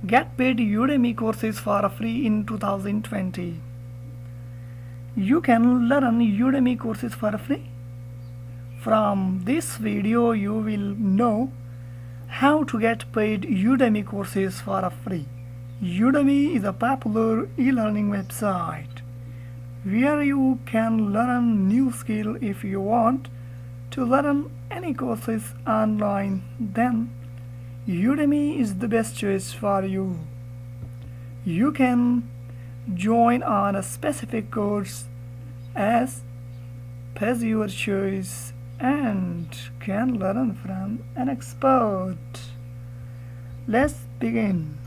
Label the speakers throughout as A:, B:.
A: Get paid Udemy courses for free in 2020. You can learn Udemy courses for free. From this video you will know how to get paid Udemy courses for free. Udemy is a popular e-learning website where you can learn new skill. If you want to learn any courses online, then Udemy is the best choice for you. You can join on a specific course as per your choice and can learn from an expert. Let's begin.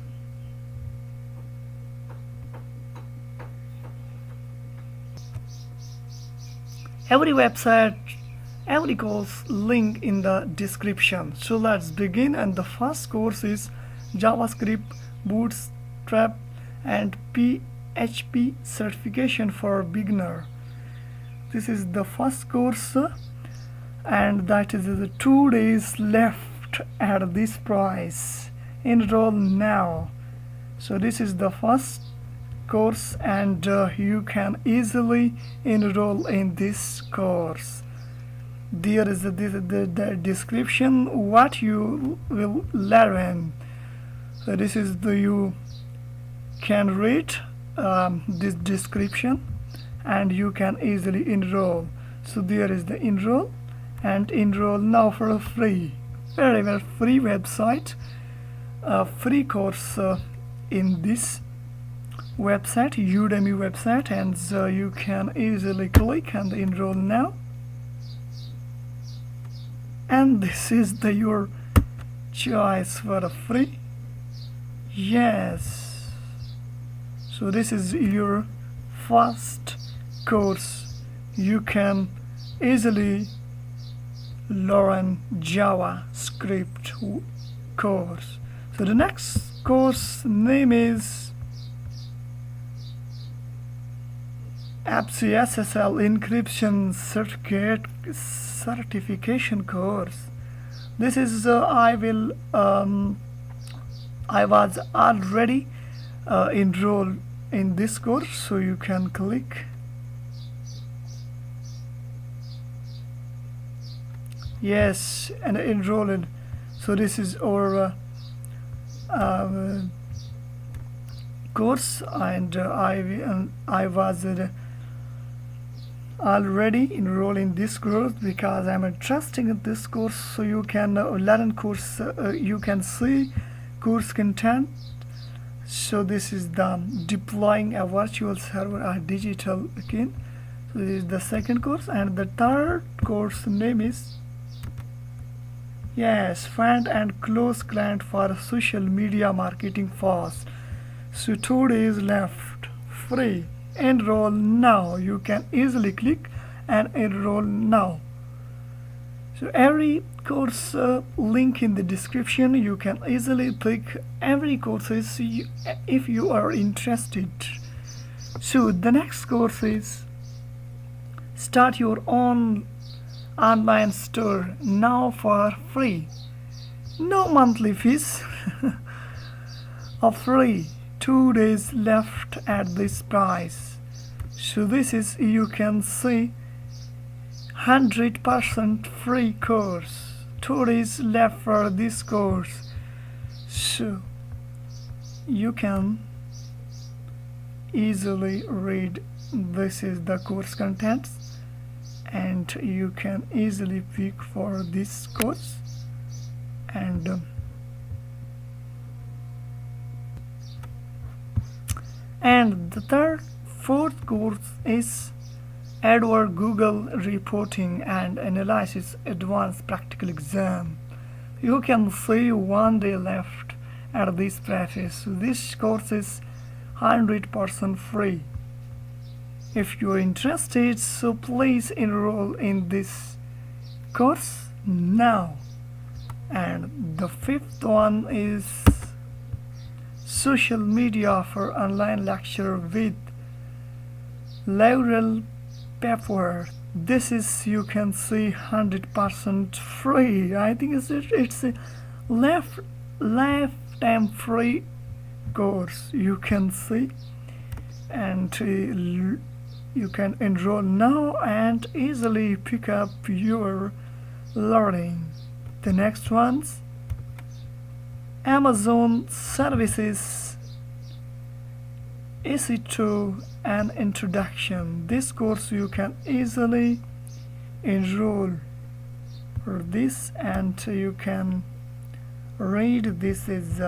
A: Every website, every course link in the description. So let's begin, and the first course is JavaScript, Bootstrap and PHP certification for beginner. This is the first course and that is 2 days left at this price. Enroll now. So this is the first course and you can easily enroll in this course. There is the description what you will learn. So this is you can read this description and you can easily enroll. So there is the enroll and enroll now for a free, very well free website, free course in this website, Udemy website, and so you can easily click and enroll now. And this is your choice for a free. Yes. So this is your first course. You can easily learn JavaScript course. So the next course name is apache SSL Encryption Circuit certification course. This is I was already enrolled in this course, so you can click. Yes, and enroll in. So this is our course, and I was already enrolled in this course because I'm interested in this course. So you can learn course, you can see course content. So this is the deploying a virtual server, a digital again. So this is the second course, and the third course name is find and close client for social media marketing fast. So 2 days left, free. Enroll now. You can easily click and enroll now. So every course link in the description. You can easily pick every courses if you are interested. So the next course is start your own online store now for free. No monthly fees. Free. 2 days left at this price. So this is, you can see, 100% free course. 2 days left for this course. So you can easily read. This is the course contents, and you can easily pick for this course. And the fourth course is AdWords Google Reporting and Analysis Advanced Practical Exam. You can see 1 day left at this price. So this course is 100% free. If you are interested, so please enroll in this course now. And the fifth one is social media for online lecture with Laurel Pepper. This is, you can see, 100% free. I think it's a lifetime free course you can see, and you can enroll now and easily pick up your learning. The next one's Amazon services EC2 an introduction. This course you can easily enroll for this, and you can read this is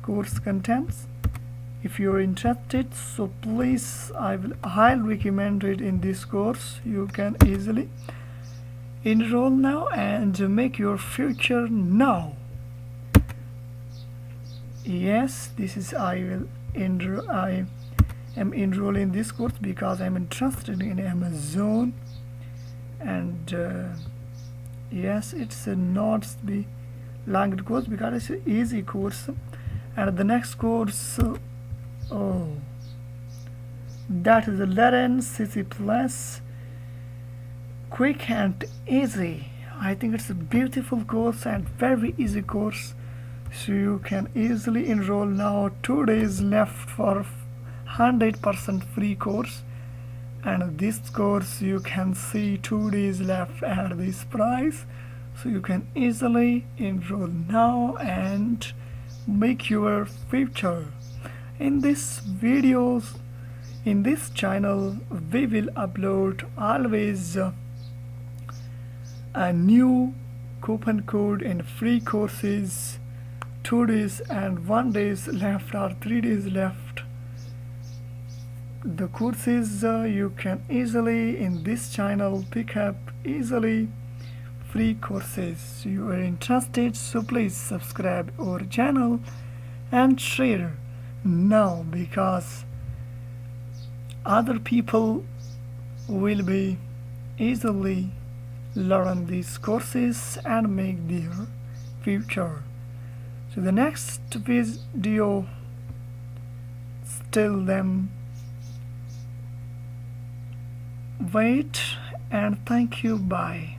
A: course contents if you're interested. So please, I'll recommend it in this course. You can easily enroll now and make your future now. Yes, this is I am enrolling this course because I'm interested in Amazon, and yes, it's a not be long course because it's an easy course. And the next course, that is the Lorenz Course, quick and easy. I think it's a beautiful course and very easy course, so you can easily enroll now. 2 days left for 100% free course, and this course you can see 2 days left at this price, so you can easily enroll now and make your future. In this videos, in this channel, we will upload always a new coupon code and free courses. 2 days and 1 days left, or 3 days left. The courses you can easily in this channel pick up easily free courses. You are interested, so please subscribe our channel and share now, because other people will be easily learn these courses and make their future. So the next video, till then, wait and thank you, bye.